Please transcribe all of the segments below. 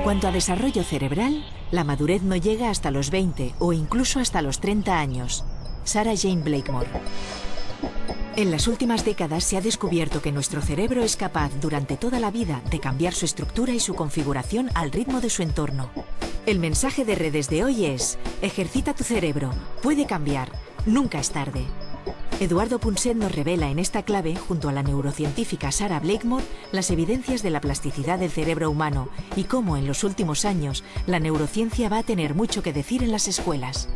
cuanto a desarrollo cerebral, la madurez no llega hasta los 20 o incluso hasta los 30 años. Sarah Jane Blakemore. En las últimas décadas se ha descubierto que nuestro cerebro es capaz durante toda la vida de cambiar su estructura y su configuración al ritmo de su entorno. El mensaje de redes de hoy es: ejercita tu cerebro, puede cambiar, nunca es tarde. Eduardo Punset nos revela en esta clave, junto a la neurocientífica Sarah Blakemore, las evidencias de la plasticidad del cerebro humano y cómo en los últimos años la neurociencia va a tener mucho que decir en las escuelas.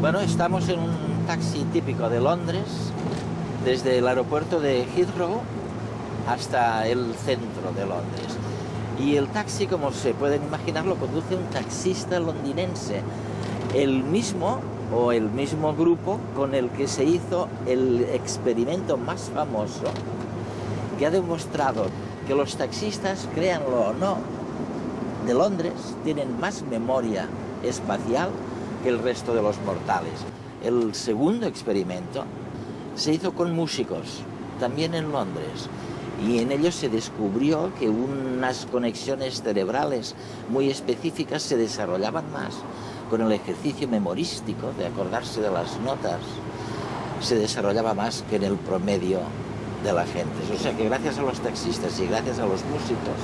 Bueno, estamos en un taxi típico de Londres, desde el aeropuerto de Heathrow hasta el centro de Londres. Y el taxi, como se pueden imaginar, lo conduce un taxista londinense, el mismo grupo con el que se hizo el experimento más famoso, que ha demostrado que los taxistas, créanlo o no, de Londres tienen más memoria espacial que el resto de los mortales. El segundo experimento se hizo con músicos, también en Londres, y en ellos se descubrió que unas conexiones cerebrales muy específicas se desarrollaban más con el ejercicio memorístico de acordarse de las notas, se desarrollaba más que en el promedio de la gente. O sea que gracias a los taxistas y gracias a los músicos,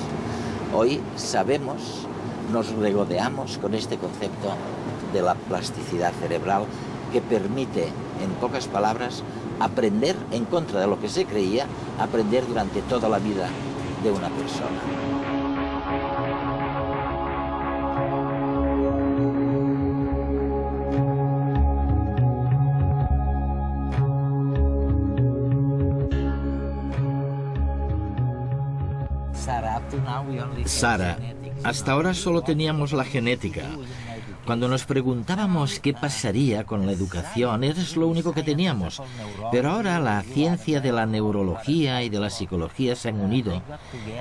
hoy sabemos, nos regodeamos con este concepto de la plasticidad cerebral que permite, en pocas palabras, aprender en contra de lo que se creía, aprender durante toda la vida de una persona. Sarah, hasta ahora solo teníamos la genética. Cuando nos preguntábamos qué pasaría con la educación, es lo único que teníamos. Pero ahora la ciencia de la neurología y de la psicología se han unido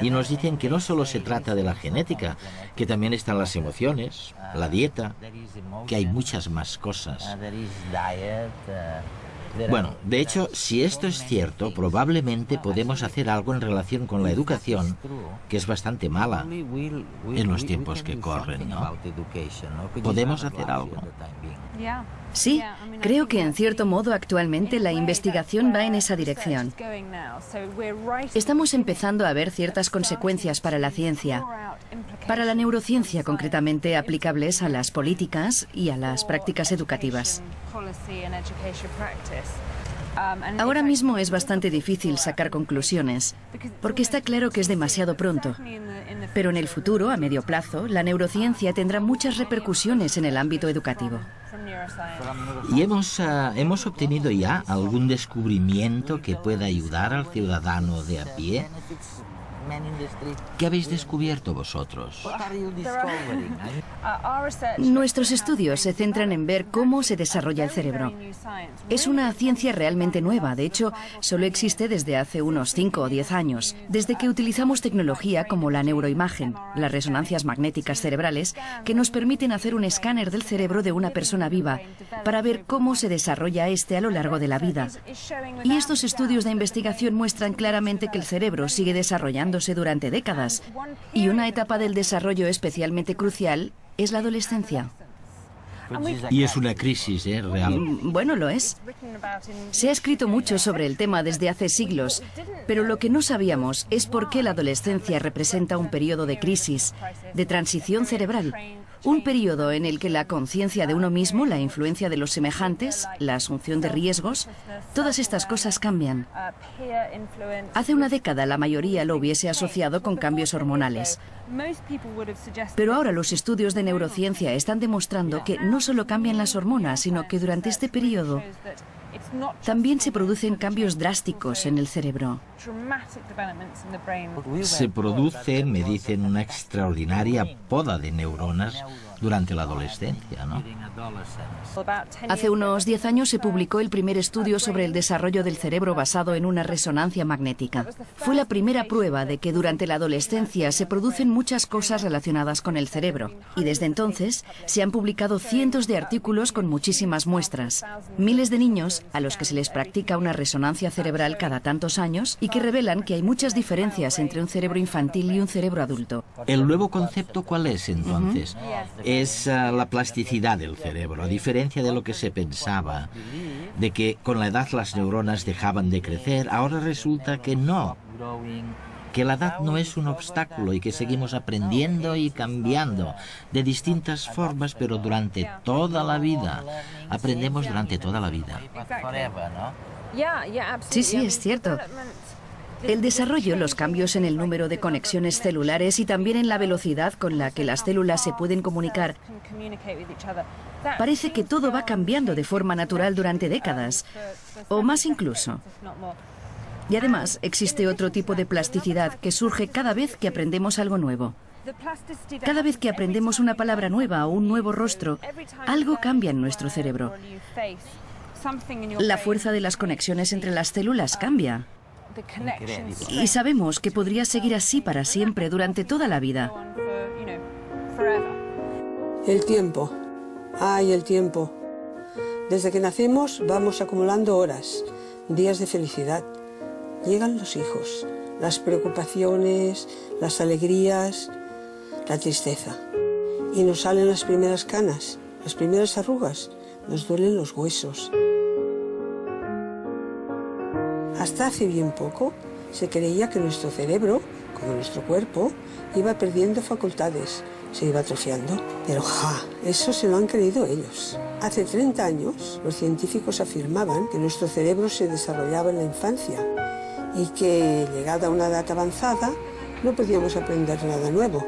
y nos dicen que no solo se trata de la genética, que también están las emociones, la dieta, que hay muchas más cosas. Bueno, de hecho, si esto es cierto, probablemente podemos hacer algo en relación con la educación, que es bastante mala en los tiempos que corren, ¿no? ¿Podemos hacer algo? Sí, creo que en cierto modo actualmente la investigación va en esa dirección. Estamos empezando a ver ciertas consecuencias para la ciencia, para la neurociencia concretamente aplicables a las políticas y a las prácticas educativas. Ahora mismo es bastante difícil sacar conclusiones, porque está claro que es demasiado pronto. Pero en el futuro, a medio plazo, la neurociencia tendrá muchas repercusiones en el ámbito educativo. ¿Y hemos obtenido ya algún descubrimiento que pueda ayudar al ciudadano de a pie? ¿Qué habéis descubierto vosotros? Nuestros estudios se centran en ver cómo se desarrolla el cerebro. Es una ciencia realmente nueva, de hecho, solo existe desde hace unos 5 o 10 años, desde que utilizamos tecnología como la neuroimagen, las resonancias magnéticas cerebrales, que nos permiten hacer un escáner del cerebro de una persona viva para ver cómo se desarrolla este a lo largo de la vida. Y estos estudios de investigación muestran claramente que el cerebro sigue desarrollándose durante décadas, y una etapa del desarrollo especialmente crucial es la adolescencia. Y es una crisis, real. Bueno, lo es. Se ha escrito mucho sobre el tema desde hace siglos, pero lo que no sabíamos es por qué la adolescencia representa un periodo de crisis, de transición cerebral. Un periodo en el que la conciencia de uno mismo, la influencia de los semejantes, la asunción de riesgos, todas estas cosas cambian. Hace una década la mayoría lo hubiese asociado con cambios hormonales. Pero ahora los estudios de neurociencia están demostrando que no solo cambian las hormonas, sino que durante este periodo también se producen cambios drásticos en el cerebro. Se produce, me dicen, una extraordinaria poda de neuronas durante la adolescencia, ¿no? Hace unos 10 años se publicó el primer estudio sobre el desarrollo del cerebro basado en una resonancia magnética. Fue la primera prueba de que durante la adolescencia se producen muchas cosas relacionadas con el cerebro. Y desde entonces se han publicado cientos de artículos con muchísimas muestras. Miles de niños a los que se les practica una resonancia cerebral cada tantos años y que revelan que hay muchas diferencias entre un cerebro infantil y un cerebro adulto. ¿El nuevo concepto cuál es entonces? Es la plasticidad del cerebro, a diferencia de lo que se pensaba, de que con la edad las neuronas dejaban de crecer. Ahora resulta que no, que la edad no es un obstáculo y que seguimos aprendiendo y cambiando de distintas formas, pero durante toda la vida. Aprendemos durante toda la vida. Sí, es cierto. El desarrollo, los cambios en el número de conexiones celulares y también en la velocidad con la que las células se pueden comunicar. Parece que todo va cambiando de forma natural durante décadas, o más incluso. Y además existe otro tipo de plasticidad que surge cada vez que aprendemos algo nuevo. Cada vez que aprendemos una palabra nueva o un nuevo rostro, algo cambia en nuestro cerebro. La fuerza de las conexiones entre las células cambia. Y sabemos que podría seguir así para siempre, durante toda la vida. El tiempo. ¡Ay, el tiempo! Desde que nacemos vamos acumulando horas, días de felicidad. Llegan los hijos, las preocupaciones, las alegrías, la tristeza. Y nos salen las primeras canas, las primeras arrugas, nos duelen los huesos. Hasta hace bien poco se creía que nuestro cerebro, como nuestro cuerpo, iba perdiendo facultades, se iba atrofiando. Pero eso se lo han creído ellos. Hace 30 años los científicos afirmaban que nuestro cerebro se desarrollaba en la infancia y que, llegada a una edad avanzada, no podíamos aprender nada nuevo.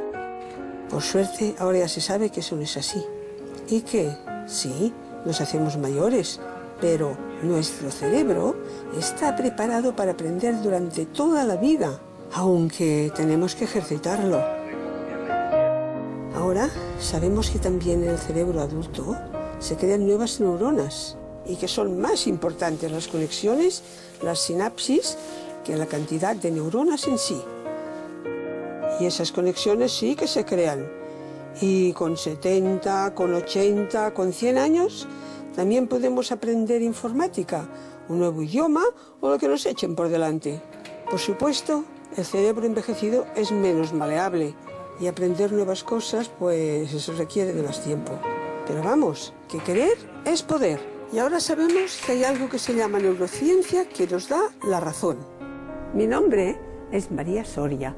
Por suerte, ahora ya se sabe que eso no es así. Y que, sí, nos hacemos mayores, pero nuestro cerebro está preparado para aprender durante toda la vida, aunque tenemos que ejercitarlo. Ahora sabemos que también en el cerebro adulto se crean nuevas neuronas y que son más importantes las conexiones, las sinapsis, que la cantidad de neuronas en sí. Y esas conexiones sí que se crean. Y con 70, con 80, con 100 años también podemos aprender informática, un nuevo idioma o lo que nos echen por delante. Por supuesto, el cerebro envejecido es menos maleable y aprender nuevas cosas, pues eso requiere de más tiempo. Pero vamos, que querer es poder. Y ahora sabemos que hay algo que se llama neurociencia que nos da la razón. Mi nombre es María Soria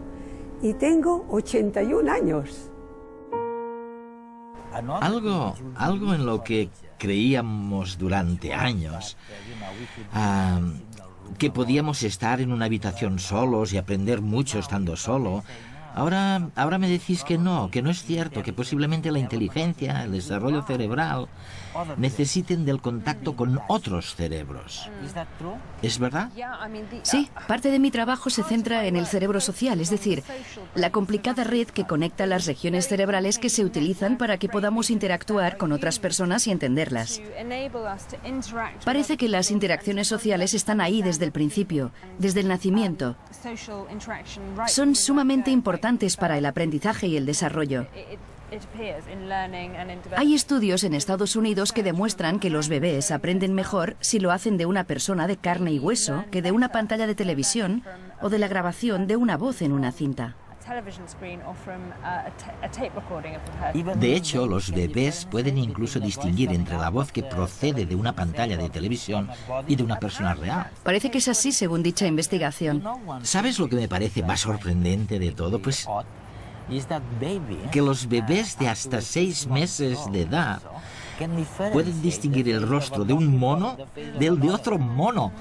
y tengo 81 años. Algo en lo que creíamos durante años, que podíamos estar en una habitación solos y aprender mucho estando solo. Ahora me decís que no es cierto, que posiblemente la inteligencia, el desarrollo cerebral necesiten del contacto con otros cerebros. ¿Es verdad? Sí, parte de mi trabajo se centra en el cerebro social, es decir, la complicada red que conecta las regiones cerebrales que se utilizan para que podamos interactuar con otras personas y entenderlas. Parece que las interacciones sociales están ahí desde el principio, desde el nacimiento. Son sumamente importantes para el aprendizaje y el desarrollo. Hay estudios en Estados Unidos que demuestran que los bebés aprenden mejor si lo hacen de una persona de carne y hueso que de una pantalla de televisión o de la grabación de una voz en una cinta. De hecho, los bebés pueden incluso distinguir entre la voz que procede de una pantalla de televisión y de una persona real. Parece que es así, según dicha investigación. ¿Sabes lo que me parece más sorprendente de todo? Pues que los bebés de hasta 6 meses de edad pueden distinguir el rostro de un mono del de otro mono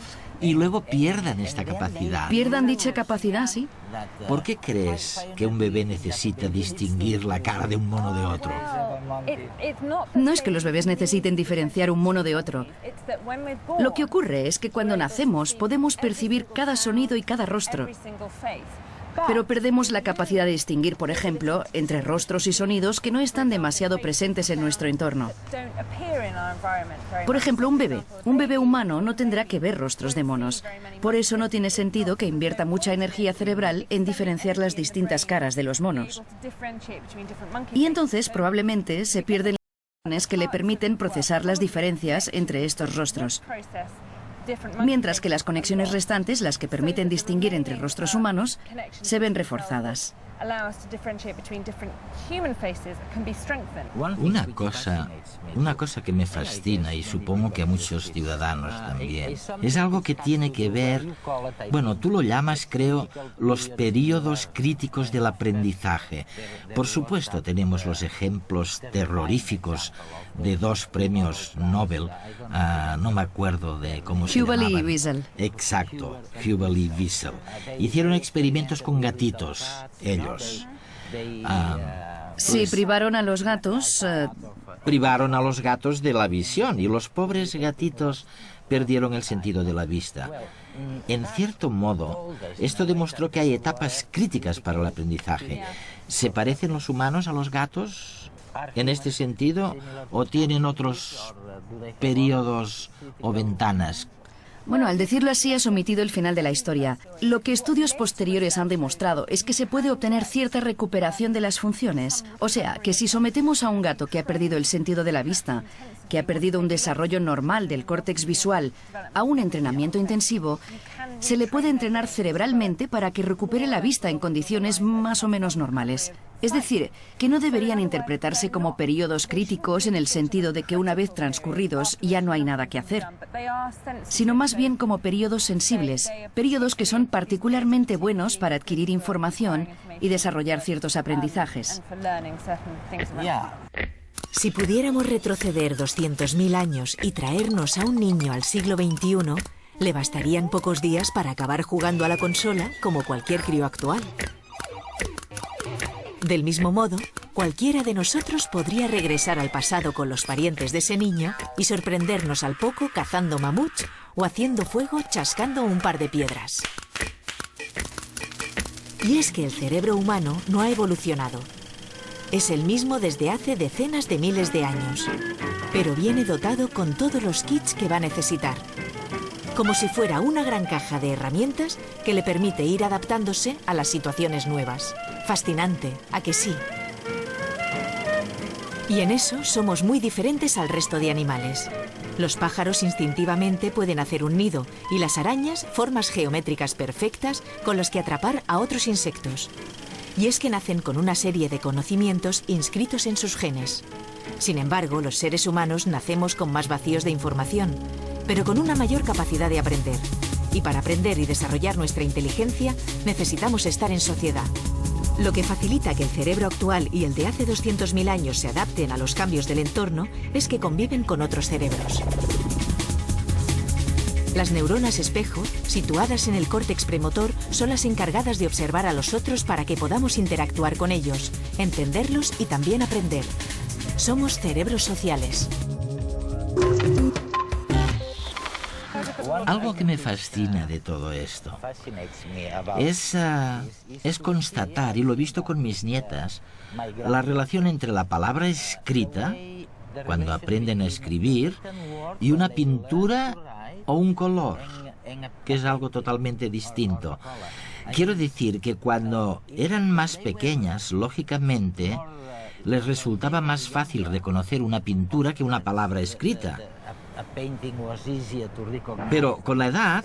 y luego pierdan esta capacidad. ¿Pierdan dicha capacidad, sí? ¿Por qué crees que un bebé necesita distinguir la cara de un mono de otro? No es que los bebés necesiten diferenciar un mono de otro. Lo que ocurre es que cuando nacemos podemos percibir cada sonido y cada rostro. Pero perdemos la capacidad de distinguir, por ejemplo, entre rostros y sonidos que no están demasiado presentes en nuestro entorno. Por ejemplo, un bebé humano no tendrá que ver rostros de monos. Por eso no tiene sentido que invierta mucha energía cerebral en diferenciar las distintas caras de los monos. Y entonces probablemente se pierden las funciones que le permiten procesar las diferencias entre estos rostros. Mientras que las conexiones restantes, las que permiten distinguir entre rostros humanos, se ven reforzadas. Una cosa que me fascina, y supongo que a muchos ciudadanos también, es algo que tiene que ver, bueno, tú lo llamas, creo, los periodos críticos del aprendizaje. Por supuesto, tenemos los ejemplos terroríficos de 2 premios Nobel, no me acuerdo de cómo se llamaban. Hubel y Wiesel. Exacto, Hubel y Wiesel. Hicieron experimentos con gatitos, ellos. Sí, privaron a los gatos. Privaron a los gatos de la visión y los pobres gatitos perdieron el sentido de la vista. En cierto modo, esto demostró que hay etapas críticas para el aprendizaje. ¿Se parecen los humanos a los gatos en este sentido o tienen otros periodos o ventanas? Bueno, al decirlo así, has omitido el final de la historia. Lo que estudios posteriores han demostrado es que se puede obtener cierta recuperación de las funciones. O sea, que si sometemos a un gato que ha perdido el sentido de la vista, que ha perdido un desarrollo normal del córtex visual, a un entrenamiento intensivo, se le puede entrenar cerebralmente para que recupere la vista en condiciones más o menos normales. Es decir, que no deberían interpretarse como periodos críticos en el sentido de que una vez transcurridos ya no hay nada que hacer, sino más bien como periodos sensibles, periodos que son particularmente buenos para adquirir información y desarrollar ciertos aprendizajes. Si pudiéramos retroceder 200.000 años y traernos a un niño al siglo XXI, le bastarían pocos días para acabar jugando a la consola como cualquier crío actual. Del mismo modo, cualquiera de nosotros podría regresar al pasado con los parientes de ese niño y sorprendernos al poco cazando mamuts o haciendo fuego chascando un par de piedras. Y es que el cerebro humano no ha evolucionado. Es el mismo desde hace decenas de miles de años, pero viene dotado con todos los kits que va a necesitar. Como si fuera una gran caja de herramientas que le permite ir adaptándose a las situaciones nuevas. Fascinante, ¿a que sí? Y en eso somos muy diferentes al resto de animales. Los pájaros instintivamente pueden hacer un nido y las arañas formas geométricas perfectas con los que atrapar a otros insectos. Y es que nacen con una serie de conocimientos inscritos en sus genes. Sin embargo, los seres humanos nacemos con más vacíos de información, pero con una mayor capacidad de aprender. Y para aprender y desarrollar nuestra inteligencia, necesitamos estar en sociedad. Lo que facilita que el cerebro actual y el de hace 200.000 años se adapten a los cambios del entorno es que conviven con otros cerebros. Las neuronas espejo, situadas en el córtex premotor, son las encargadas de observar a los otros para que podamos interactuar con ellos, entenderlos y también aprender. Somos cerebros sociales. Algo que me fascina de todo esto es constatar, y lo he visto con mis nietas, la relación entre la palabra escrita, cuando aprenden a escribir, y una pintura o un color, que es algo totalmente distinto. Quiero decir que cuando eran más pequeñas, lógicamente, les resultaba más fácil reconocer una pintura que una palabra escrita. Pero con la edad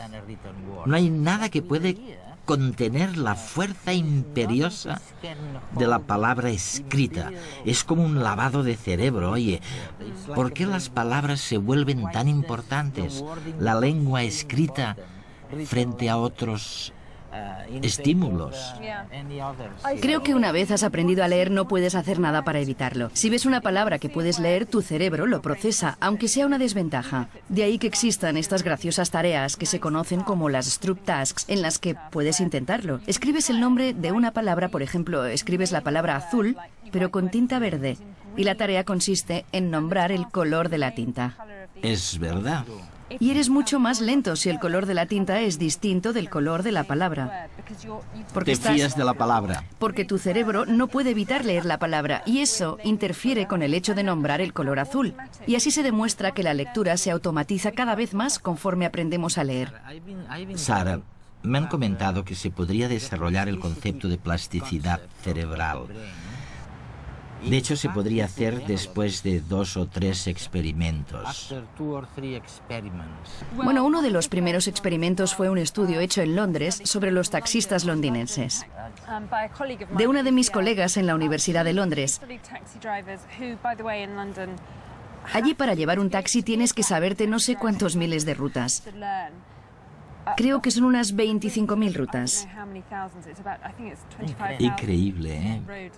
no hay nada que puede contener la fuerza imperiosa de la palabra escrita. Es como un lavado de cerebro. Oye, ¿por qué las palabras se vuelven tan importantes? La lengua escrita frente a otros estímulos. Creo que una vez has aprendido a leer no puedes hacer nada para evitarlo. Si ves una palabra que puedes leer, tu cerebro lo procesa, aunque sea una desventaja. De ahí que existan estas graciosas tareas que se conocen como las Stroop Tasks, en las que puedes intentarlo. Escribes el nombre de una palabra, por ejemplo, escribes la palabra azul, pero con tinta verde. Y la tarea consiste en nombrar el color de la tinta. Es verdad. Y eres mucho más lento si el color de la tinta es distinto del color de la palabra. Te fías de la palabra. Porque tu cerebro no puede evitar leer la palabra y eso interfiere con el hecho de nombrar el color azul. Y así se demuestra que la lectura se automatiza cada vez más conforme aprendemos a leer. Sara, me han comentado que se podría desarrollar el concepto de plasticidad cerebral. De hecho, se podría hacer después de 2 o 3 experimentos. Bueno, uno de los primeros experimentos fue un estudio hecho en Londres sobre los taxistas londinenses. De una de mis colegas en la Universidad de Londres. Allí para llevar un taxi tienes que saberte no sé cuántos miles de rutas. Creo que son unas 25.000 rutas. Increíble, ¿eh?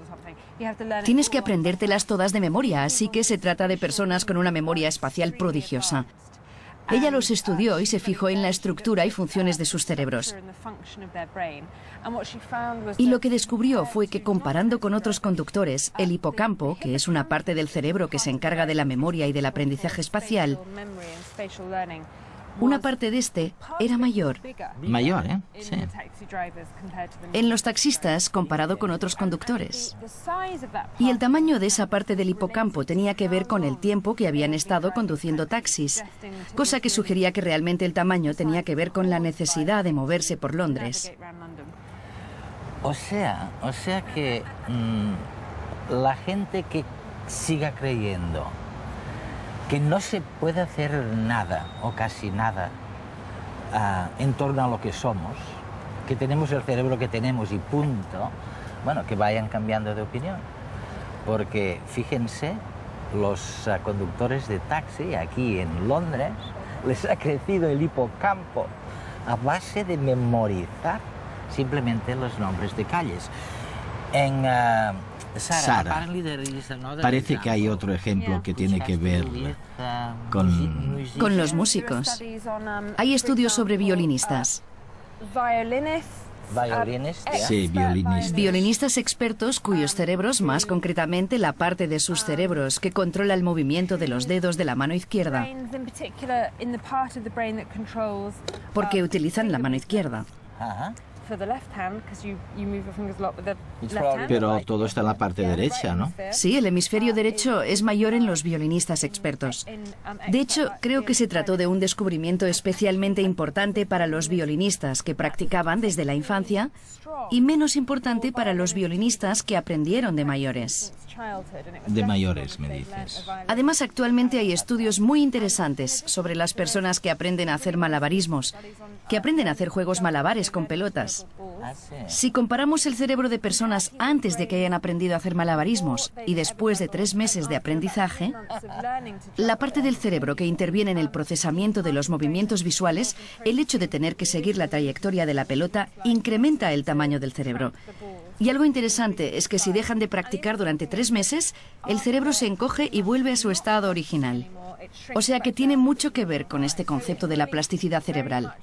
Tienes que aprendértelas todas de memoria, así que se trata de personas con una memoria espacial prodigiosa. Ella los estudió y se fijó en la estructura y funciones de sus cerebros. Y lo que descubrió fue que comparando con otros conductores, el hipocampo, que es una parte del cerebro que se encarga de la memoria y del aprendizaje espacial, una parte de este era mayor. Mayor, ¿eh? Sí. En los taxistas comparado con otros conductores. Y el tamaño de esa parte del hipocampo tenía que ver con el tiempo que habían estado conduciendo taxis, cosa que sugería que realmente el tamaño tenía que ver con la necesidad de moverse por Londres. O sea que la gente que siga creyendo que no se puede hacer nada o casi nada en torno a lo que somos, que tenemos el cerebro que tenemos y punto, bueno, que vayan cambiando de opinión. Porque fíjense, los conductores de taxi aquí en Londres les ha crecido el hipocampo a base de memorizar simplemente los nombres de calles. Sara, parece que hay otro ejemplo que tiene que ver con los músicos. Hay estudios sobre violinistas. Sí, violinistas. Violinistas expertos cuyos cerebros, más concretamente la parte de sus cerebros que controla el movimiento de los dedos de la mano izquierda, porque utilizan la mano izquierda. Pero todo está en la parte derecha, ¿no? Sí, el hemisferio derecho es mayor en los violinistas expertos. De hecho, creo que se trató de un descubrimiento especialmente importante para los violinistas que practicaban desde la infancia y menos importante para los violinistas que aprendieron de mayores. De mayores, me dices. Además, actualmente hay estudios muy interesantes sobre las personas que aprenden a hacer malabarismos, que aprenden a hacer juegos malabares con pelotas. Si comparamos el cerebro de personas antes de que hayan aprendido a hacer malabarismos y después de 3 meses de aprendizaje, la parte del cerebro que interviene en el procesamiento de los movimientos visuales, el hecho de tener que seguir la trayectoria de la pelota, incrementa el tamaño del cerebro. Y algo interesante es que si dejan de practicar durante 3 meses, el cerebro se encoge y vuelve a su estado original. O sea que tiene mucho que ver con este concepto de la plasticidad cerebral.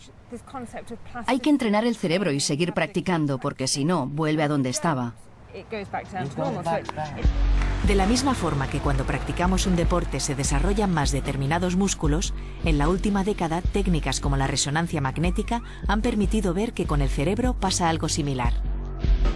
Hay que entrenar el cerebro y seguir practicando, porque si no, vuelve a donde estaba. De la misma forma que cuando practicamos un deporte se desarrollan más determinados músculos, en la última década técnicas como la resonancia magnética han permitido ver que con el cerebro pasa algo similar.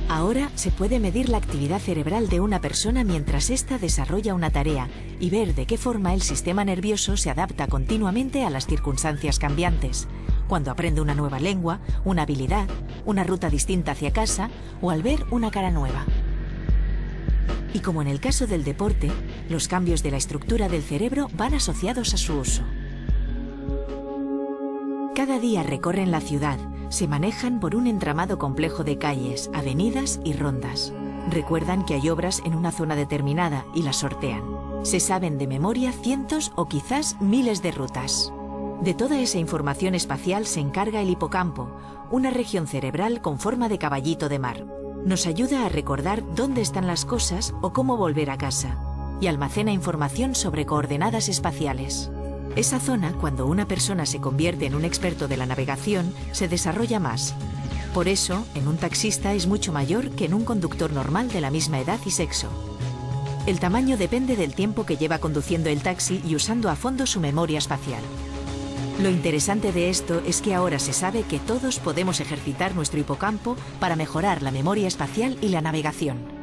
Ahora se puede medir la actividad cerebral de una persona mientras ésta desarrolla una tarea y ver de qué forma el sistema nervioso se adapta continuamente a las circunstancias cambiantes, cuando aprende una nueva lengua, una habilidad, una ruta distinta hacia casa o al ver una cara nueva. Y como en el caso del deporte, los cambios de la estructura del cerebro van asociados a su uso. Cada día recorren la ciudad, se manejan por un entramado complejo de calles, avenidas y rondas. Recuerdan que hay obras en una zona determinada y las sortean. Se saben de memoria cientos o quizás miles de rutas. De toda esa información espacial se encarga el hipocampo, una región cerebral con forma de caballito de mar. Nos ayuda a recordar dónde están las cosas o cómo volver a casa, y almacena información sobre coordenadas espaciales. Esa zona, cuando una persona se convierte en un experto de la navegación, se desarrolla más. Por eso, en un taxista es mucho mayor que en un conductor normal de la misma edad y sexo. El tamaño depende del tiempo que lleva conduciendo el taxi y usando a fondo su memoria espacial. Lo interesante de esto es que ahora se sabe que todos podemos ejercitar nuestro hipocampo para mejorar la memoria espacial y la navegación.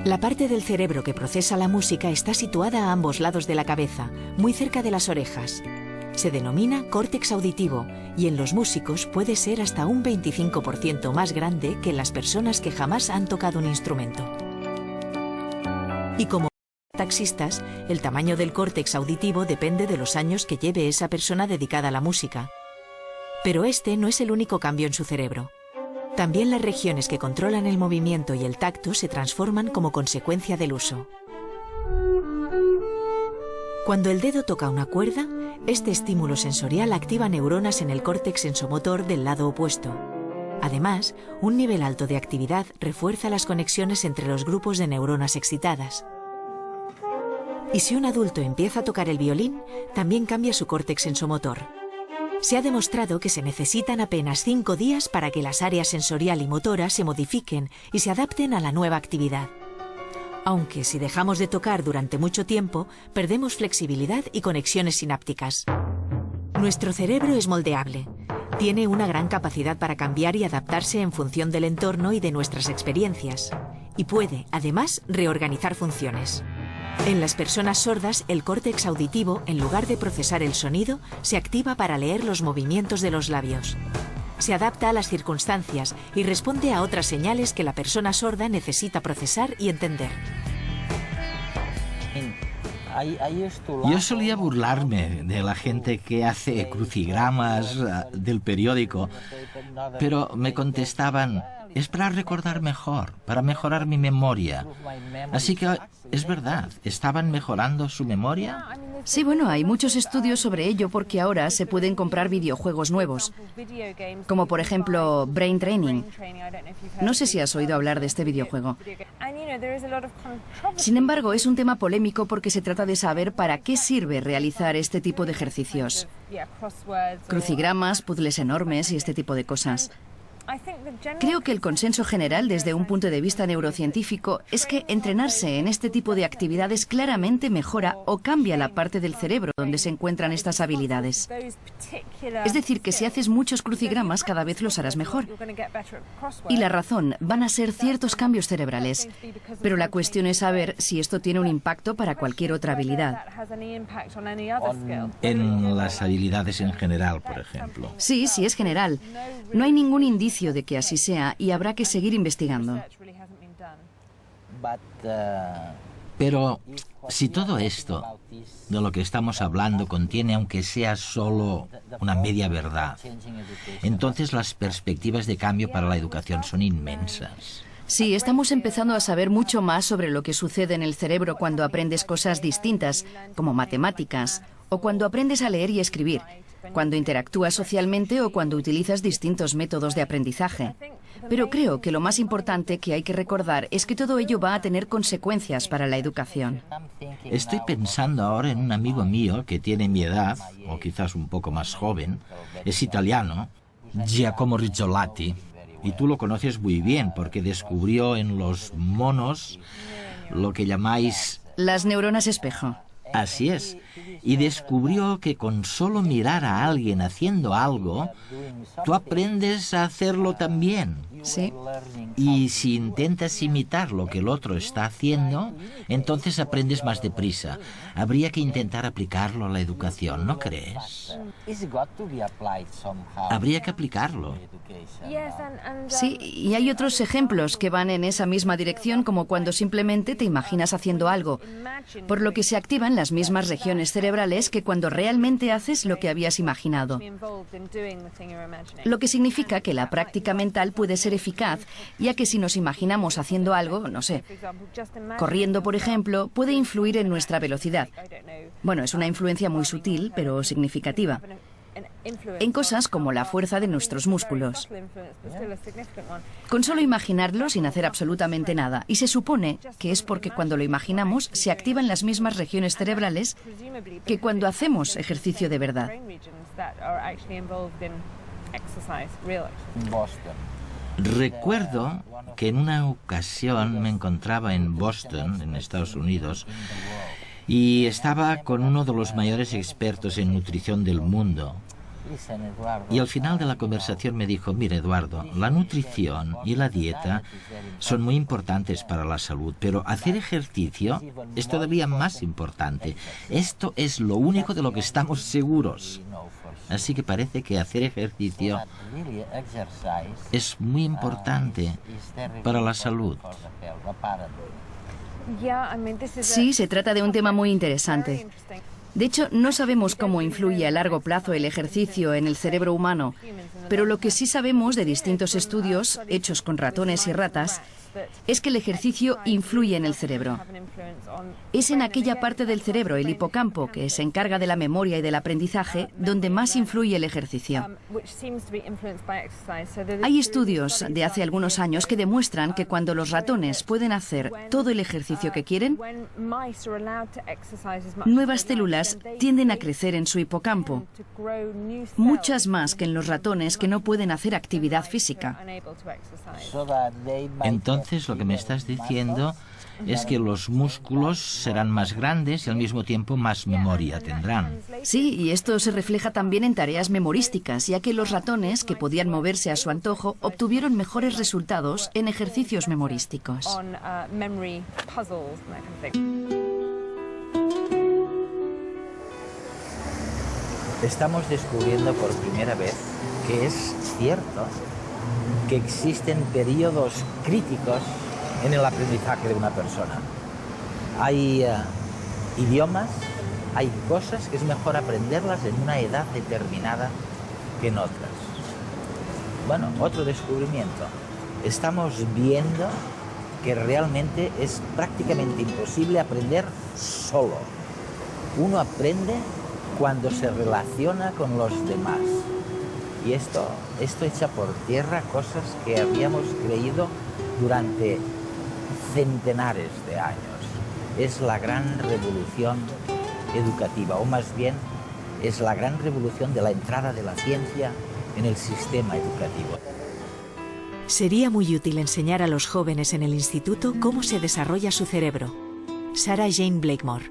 La parte del cerebro que procesa la música está situada a ambos lados de la cabeza, muy cerca de las orejas. Se denomina córtex auditivo y en los músicos puede ser hasta un 25% más grande que en las personas que jamás han tocado un instrumento. Y como taxistas, el tamaño del córtex auditivo depende de los años que lleve esa persona dedicada a la música. Pero este no es el único cambio en su cerebro. También las regiones que controlan el movimiento y el tacto se transforman como consecuencia del uso. Cuando el dedo toca una cuerda, este estímulo sensorial activa neuronas en el córtex sensomotor del lado opuesto. Además, un nivel alto de actividad refuerza las conexiones entre los grupos de neuronas excitadas. Y si un adulto empieza a tocar el violín, también cambia su córtex sensomotor. Se ha demostrado que se necesitan apenas 5 días para que las áreas sensorial y motora se modifiquen y se adapten a la nueva actividad. Aunque si dejamos de tocar durante mucho tiempo, perdemos flexibilidad y conexiones sinápticas. Nuestro cerebro es moldeable. Tiene una gran capacidad para cambiar y adaptarse en función del entorno y de nuestras experiencias. Y puede, además, reorganizar funciones. En las personas sordas, el córtex auditivo, en lugar de procesar el sonido, se activa para leer los movimientos de los labios. Se adapta a las circunstancias y responde a otras señales que la persona sorda necesita procesar y entender. Yo solía burlarme de la gente que hace crucigramas del periódico, pero me contestaban: es para recordar mejor, para mejorar mi memoria. Así que es verdad, ¿estaban mejorando su memoria? Sí, bueno, hay muchos estudios sobre ello porque ahora se pueden comprar videojuegos nuevos, como por ejemplo Brain Training. No sé si has oído hablar de este videojuego. Sin embargo, es un tema polémico porque se trata de saber para qué sirve realizar este tipo de ejercicios. Crucigramas, puzzles enormes y este tipo de cosas. Creo que el consenso general desde un punto de vista neurocientífico es que entrenarse en este tipo de actividades claramente mejora o cambia la parte del cerebro donde se encuentran estas habilidades. Es decir, que si haces muchos crucigramas cada vez los harás mejor. Y la razón van a ser ciertos cambios cerebrales. Pero la cuestión es saber si esto tiene un impacto para cualquier otra habilidad. En las habilidades en general, por ejemplo. Sí, sí es general. No hay ningún indicio de que así sea y habrá que seguir investigando. Pero si todo esto de lo que estamos hablando contiene, aunque sea solo una media verdad, entonces las perspectivas de cambio para la educación son inmensas. Sí, estamos empezando a saber mucho más sobre lo que sucede en el cerebro cuando aprendes cosas distintas, como matemáticas, o cuando aprendes a leer y escribir, cuando interactúas socialmente o cuando utilizas distintos métodos de aprendizaje. Pero creo que lo más importante que hay que recordar es que todo ello va a tener consecuencias para la educación. Estoy pensando ahora en un amigo mío que tiene mi edad, o quizás un poco más joven, es italiano, Giacomo Rizzolatti, y tú lo conoces muy bien porque descubrió en los monos lo que llamáis... Las neuronas espejo. Así es. Y descubrió que con solo mirar a alguien haciendo algo, tú aprendes a hacerlo también. Sí. Y si intentas imitar lo que el otro está haciendo, entonces aprendes más deprisa. Habría que intentar aplicarlo a la educación, ¿no crees? Habría que aplicarlo. Sí, y hay otros ejemplos que van en esa misma dirección, como cuando simplemente te imaginas haciendo algo, por lo que se activan las mismas regiones cerebrales que cuando realmente haces lo que habías imaginado. Lo que significa que la práctica mental puede ser eficaz, ya que si nos imaginamos haciendo algo, no sé, corriendo por ejemplo, puede influir en nuestra velocidad. Bueno, es una influencia muy sutil, pero significativa. En cosas como la fuerza de nuestros músculos. Con solo imaginarlo sin hacer absolutamente nada. Y se supone que es porque cuando lo imaginamos se activan las mismas regiones cerebrales que cuando hacemos ejercicio de verdad. Recuerdo que en una ocasión me encontraba en Boston, en Estados Unidos, y estaba con uno de los mayores expertos en nutrición del mundo. Y al final de la conversación me dijo, mire Eduardo, la nutrición y la dieta son muy importantes para la salud, pero hacer ejercicio es todavía más importante. Esto es lo único de lo que estamos seguros. Así que parece que hacer ejercicio es muy importante para la salud. Sí, se trata de un tema muy interesante. De hecho, no sabemos cómo influye a largo plazo el ejercicio en el cerebro humano, pero lo que sí sabemos de distintos estudios hechos con ratones y ratas es que el ejercicio influye en el cerebro. Es en aquella parte del cerebro, el hipocampo, que se encarga de la memoria y del aprendizaje, donde más influye el ejercicio. Hay estudios de hace algunos años que demuestran que cuando los ratones pueden hacer todo el ejercicio que quieren, nuevas células tienden a crecer en su hipocampo, muchas más que en los ratones que no pueden hacer actividad física. Entonces, lo que me estás diciendo es que los músculos serán más grandes y al mismo tiempo más memoria tendrán. Sí, y esto se refleja también en tareas memorísticas, ya que los ratones, que podían moverse a su antojo, obtuvieron mejores resultados en ejercicios memorísticos. Estamos descubriendo por primera vez que es cierto que existen periodos críticos en el aprendizaje de una persona. Hay idiomas, hay cosas que es mejor aprenderlas en una edad determinada que en otras. Bueno, otro descubrimiento. Estamos viendo que realmente es prácticamente imposible aprender solo. Uno aprende cuando se relaciona con los demás. Y esto echa por tierra cosas que habíamos creído durante centenares de años. Es la gran revolución educativa, o más bien es la gran revolución de la entrada de la ciencia en el sistema educativo. Sería muy útil enseñar a los jóvenes en el instituto cómo se desarrolla su cerebro. Sarah Jane Blakemore.